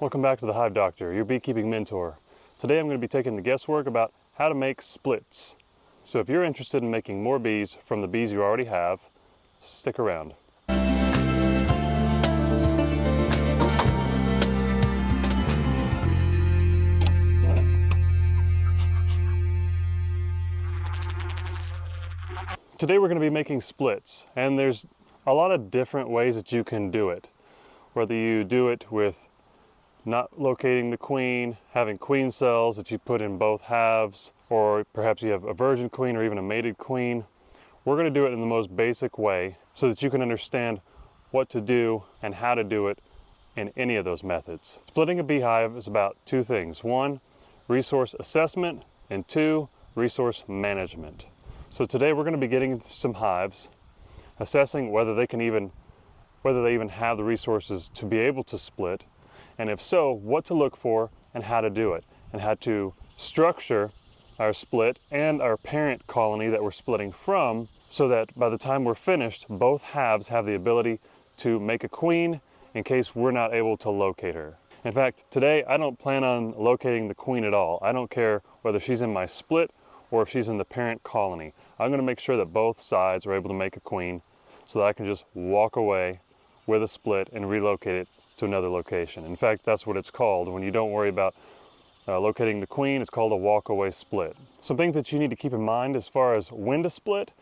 Welcome back to the Hive Doctor, your beekeeping mentor. Today I'm going to be taking the guesswork about how to make splits. So if you're interested in making more bees from the bees you already have, stick around. Today we're going to be making splits, and there's a lot of different ways that you can do it. Whether you do it with not locating the queen, having queen cells that you put in both halves, or perhaps you have a virgin queen or even a mated queen. We're going to do it in the most basic way so that you can understand what to do and how to do it in any of those methods. Splitting a beehive is about two things. One, resource assessment, and two, resource management. So today we're going to be getting into some hives, assessing whether they even have the resources to be able to split, and if so, what to look for and how to do it, and how to structure our split and our parent colony that we're splitting from, so that by the time we're finished, both halves have the ability to make a queen in case we're not able to locate her. In fact, today I don't plan on locating the queen at all. I don't care whether she's in my split or if she's in the parent colony. I'm going to make sure that both sides are able to make a queen so that I can just walk away with a split and relocate it to another location. In fact, that's what it's called. When you don't worry about locating the queen, it's called a walk-away split. Some things that you need to keep in mind as far as when to split.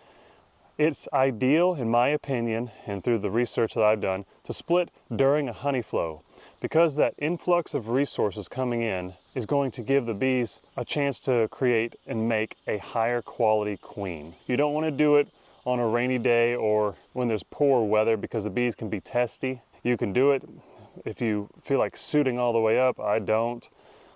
It's ideal, in my opinion, and through the research that I've done, to split during a honey flow, because that influx of resources coming in is going to give the bees a chance to create and make a higher quality queen. You don't want to do it on a rainy day or when there's poor weather, because the bees can be testy. You can do it if you feel like suiting all the way up. I don't.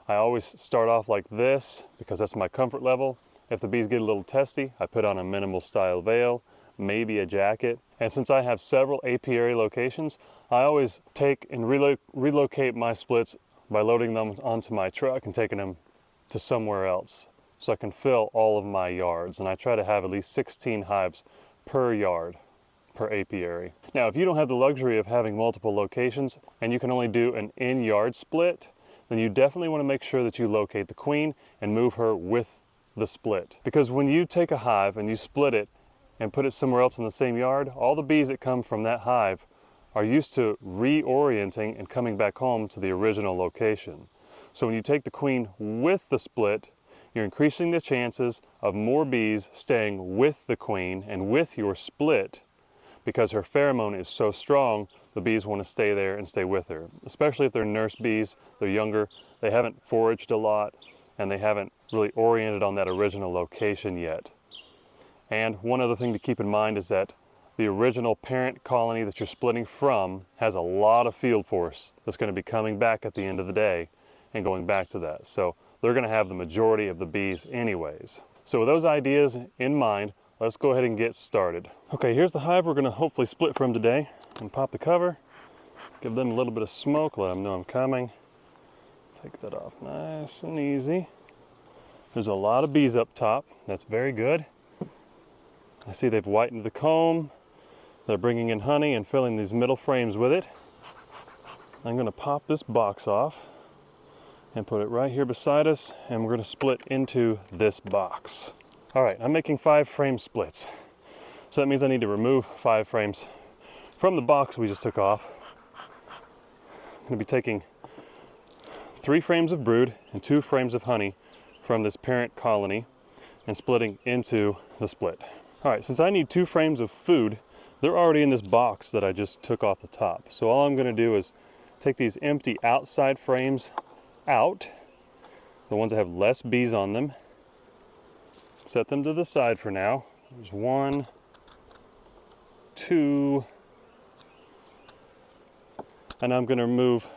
I always start off like this because that's my comfort level. If the bees get a little testy, I put on a minimal style veil, maybe a jacket. And since I have several apiary locations, I always take and relocate my splits by loading them onto my truck and taking them to somewhere else, so I can fill all of my yards. And I try to have at least 16 hives per yard, per apiary. Now, if you don't have the luxury of having multiple locations and you can only do an in-yard split, then you definitely want to make sure that you locate the queen and move her with the split. Because when you take a hive and you split it and put it somewhere else in the same yard, all the bees that come from that hive are used to reorienting and coming back home to the original location. So when you take the queen with the split, you're increasing the chances of more bees staying with the queen and with your split, because her pheromone is so strong, the bees want to stay there and stay with her. Especially if they're nurse bees, they're younger, they haven't foraged a lot, and they haven't really oriented on that original location yet. And one other thing to keep in mind is that the original parent colony that you're splitting from has a lot of field force that's going to be coming back at the end of the day and going back to that. So they're going to have the majority of the bees anyways. So with those ideas in mind, let's go ahead and get started. Okay, here's the hive we're going to hopefully split from today. And pop the cover, give them a little bit of smoke, let them know I'm coming. Take that off nice and easy. There's a lot of bees up top. That's very good. I see they've whitened the comb. They're bringing in honey and filling these middle frames with it. I'm going to pop this box off and put it right here beside us, and we're going to split into this box. All right, I'm making 5 frame splits. So that means I need to remove 5 frames from the box we just took off. I'm going to be taking 3 frames of brood and 2 frames of honey from this parent colony and splitting into the split. All right, since I need 2 frames of food, they're already in this box that I just took off the top. So all I'm going to do is take these empty outside frames out, the ones that have less bees on them, set them to the side for now. There's 1, 2, and I'm going to remove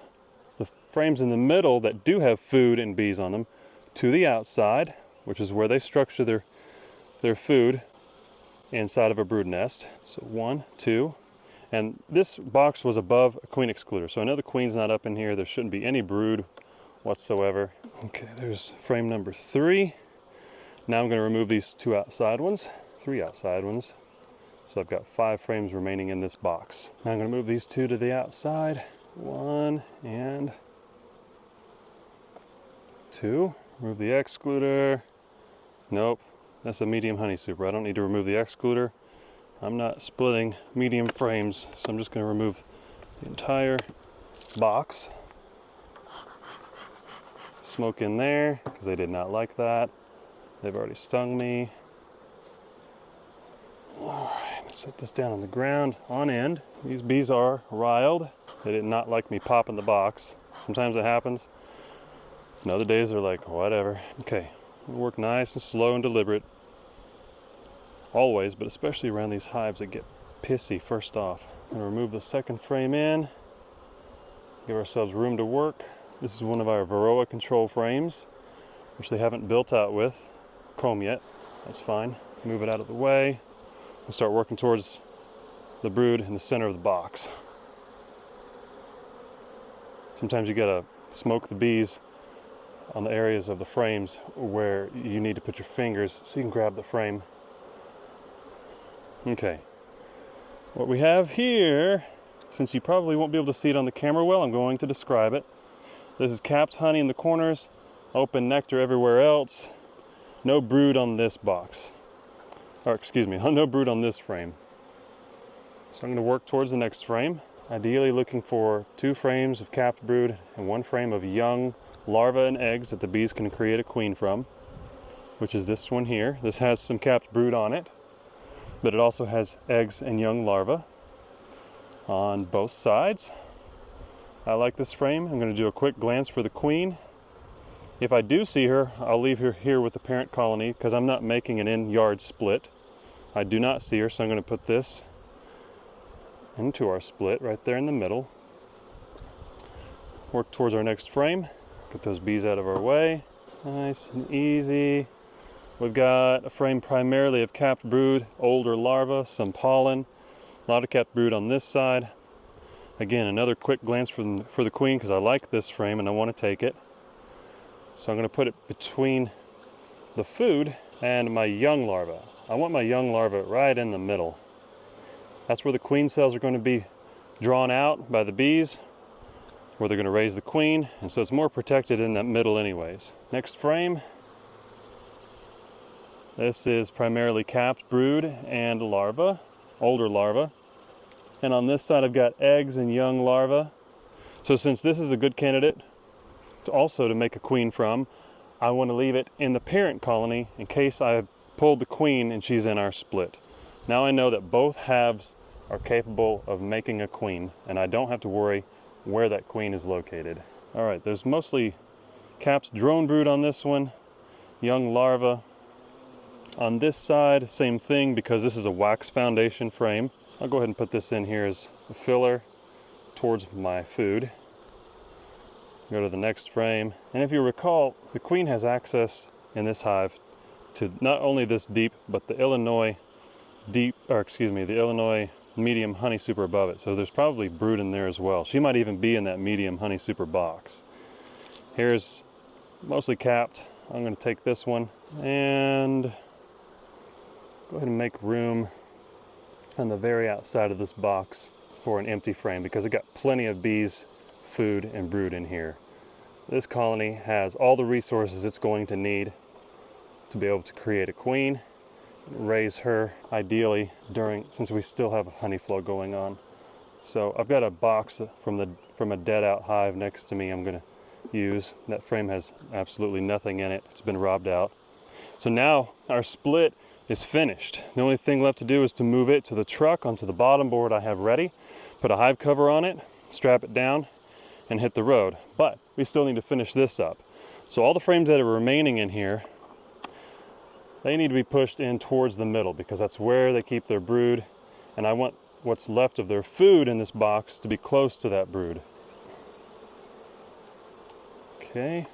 the frames in the middle that do have food and bees on them to the outside, which is where they structure their food inside of a brood nest. So 1, 2, and this box was above a queen excluder, so I know the queen's not up in here. There shouldn't be any brood whatsoever. Okay, there's frame number 3. Now I'm going to remove these 2 outside ones, 3 outside ones. So I've got 5 frames remaining in this box. Now I'm going to move these 2 to the outside. 1 and 2. Remove the excluder. Nope, that's a medium honey super. I don't need to remove the excluder. I'm not splitting medium frames, so I'm just going to remove the entire box. Smoke in there, because they did not like that. They've already stung me. Alright, set this down on the ground on end. These bees are riled. They did not like me popping the box. Sometimes it happens. And other days they're like, whatever. Okay, work nice and slow and deliberate. Always, but especially around these hives that get pissy first off. I'm gonna remove the second frame in. Give ourselves room to work. This is one of our Varroa control frames, which they haven't built out with comb yet. That's fine. Move it out of the way. We'll start working towards the brood in the center of the box. Sometimes you gotta smoke the bees on the areas of the frames where you need to put your fingers so you can grab the frame. Okay. What we have here, since you probably won't be able to see it on the camera well, I'm going to describe it. This is capped honey in the corners, open nectar everywhere else. No brood on this box. Or excuse me, no brood on this frame. So I'm going to work towards the next frame. Ideally looking for 2 frames of capped brood and 1 frame of young larvae and eggs that the bees can create a queen from, which is this one here. This has some capped brood on it, but it also has eggs and young larvae on both sides. I like this frame. I'm going to do a quick glance for the queen. If I do see her, I'll leave her here with the parent colony because I'm not making an in-yard split. I do not see her, so I'm going to put this into our split right there in the middle. Work towards our next frame. Get those bees out of our way. Nice and easy. We've got a frame primarily of capped brood, older larvae, some pollen, a lot of capped brood on this side. Again, another quick glance for the queen because I like this frame and I want to take it. So I'm going to put it between the food and my young larva. I want my young larva right in the middle. That's where the queen cells are going to be drawn out by the bees, where they're going to raise the queen, and so it's more protected in that middle anyways. Next frame. This is primarily capped brood and larvae, older larvae. And on this side I've got eggs and young larvae. So since this is a good candidate to make a queen from, I want to leave it in the parent colony in case I pulled the queen and she's in our split. Now I know that both halves are capable of making a queen, and I don't have to worry where that queen is located. All right, there's mostly capped drone brood on this one, young larvae. On this side, same thing because this is a wax foundation frame. I'll go ahead and put this in here as a filler towards my food. Go to the next frame. And if you recall, the queen has access in this hive to not only this deep, but the Illinois medium honey super above it. So there's probably brood in there as well. She might even be in that medium honey super box. Here's mostly capped. I'm going to take this one and go ahead and make room on the very outside of this box for an empty frame because it got plenty of bees, food, and brood in here. This colony has all the resources it's going to need to be able to create a queen, raise her ideally since we still have honey flow going on. So I've got a box from a dead out hive next to me I'm going to use. That frame has absolutely nothing in it. It's been robbed out. So now our split is finished. The only thing left to do is to move it to the truck onto the bottom board I have ready, put a hive cover on it, strap it down, and hit the road. But we still need to finish this up. So all the frames that are remaining in here, they need to be pushed in towards the middle because that's where they keep their brood, and I want what's left of their food in this box to be close to that brood. Okay,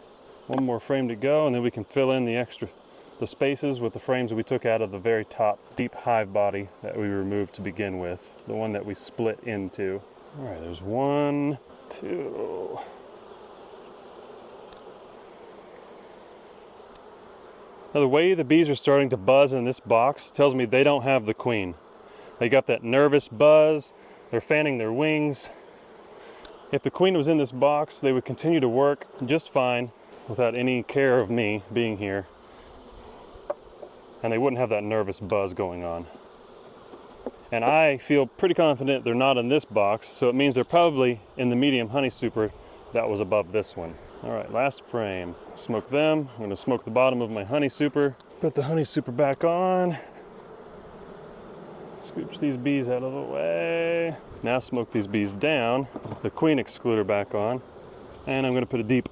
one more frame to go, and then we can fill in the spaces with the frames that we took out of the very top deep hive body that we removed to begin with, the one that we split into. All right, there's 1, 2. Now the way the bees are starting to buzz in this box tells me they don't have the queen. They got that nervous buzz, they're fanning their wings. If the queen was in this box, they would continue to work just fine, without any care of me being here, and they wouldn't have that nervous buzz going on. And I feel pretty confident they're not in this box, so it means they're probably in the medium honey super that was above this one. All right, last frame. Smoke them. I'm gonna smoke the bottom of my honey super. Put the honey super back on. Scooch these bees out of the way. Now smoke these bees down. The queen excluder back on. And I'm gonna put a deep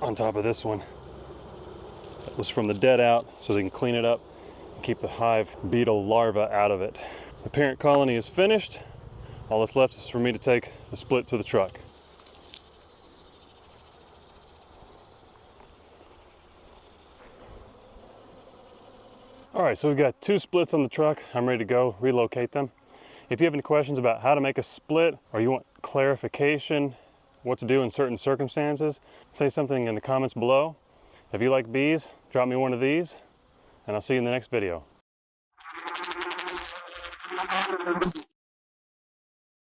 on top of this one. That was from the dead out, so they can clean it up and keep the hive beetle larva out of it. The parent colony is finished. All that's left is for me to take the split to the truck. All right, so we've got 2 splits on the truck. I'm ready to go relocate them. If you have any questions about how to make a split, or you want clarification, what to do in certain circumstances, say something in the comments below. If you like bees, drop me one of these, and I'll see you in the next video.